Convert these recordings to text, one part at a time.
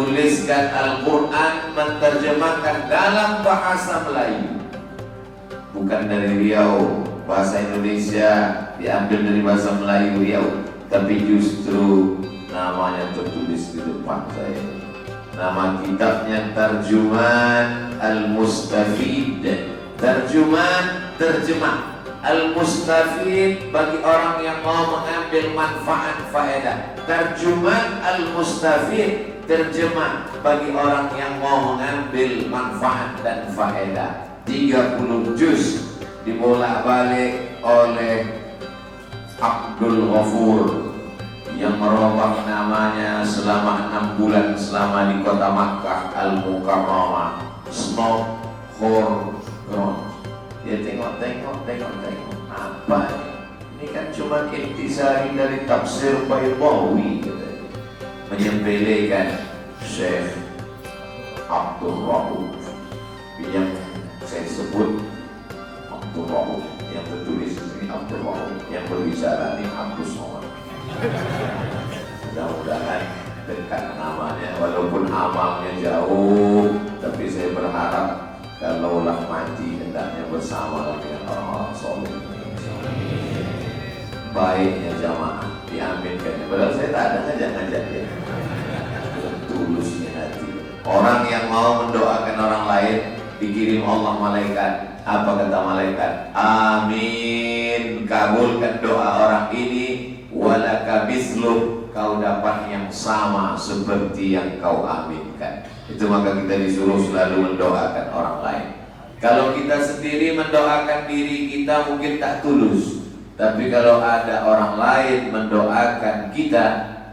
menuliskan Al-Quran, menerjemahkan dalam bahasa Melayu, bukan dari Riau, bahasa Indonesia diambil dari bahasa Melayu Riau, tapi justru namanya tertulis di depan saya. Nama kitabnya Tarjuman Al-Mustafid. Terjemah Al-Mustafid bagi orang yang mau mengambil manfaat faedah. Tarjuman Al-Mustafid, terjemah bagi orang yang mau mengambil manfaat dan faedah. 30 juz dibolak-balik oleh Abdul Ghafur yang merobak namanya selama 6 bulan selama di kota Makkah Al-Mukarramah. Snow Horground. Dia tengok apa ini? Ini kan cuma intisari dari tafsir Baydawi, menyepelekan Syekh Abdul Rauf yang saya sebut Abdul Rauf, yang tertulis di sini Abdul Rauf, yang berbicara ini Abdul Somad. Mudah-mudahan dekat namanya, walaupun amalnya jauh, tapi saya berharap kalaulah mati hendaknya bersama dengan orang-orang soleh. Baiknya jamaah diaminkan. Padahal saya tak ada ngajak-ngajak ya. Tulusnya hati. Orang yang mau mendoakan orang lain dikirim Allah malaikat. Apa kata malaikat? Amin. Kabulkan doa orang ini. Walaka misluh, kau dapat yang sama seperti yang kau aminkan. Itu maka kita disuruh selalu mendoakan orang lain. Kalau kita sendiri mendoakan diri kita mungkin tak tulus, tapi kalau ada orang lain mendoakan kita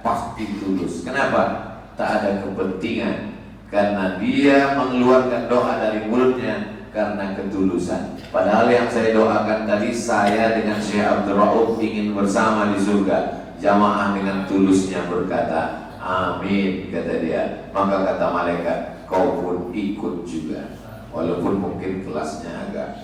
pasti tulus. Kenapa? Tak ada kepentingan, karena dia mengeluarkan doa dari mulutnya karena ketulusan. Padahal yang saya doakan tadi, saya dengan Syekh Abdul Rauf ingin bersama di surga. Jamaah dengan tulusnya berkata amin, kata dia. Maka kata malaikat, kau pun ikut juga, walaupun mungkin kelasnya agak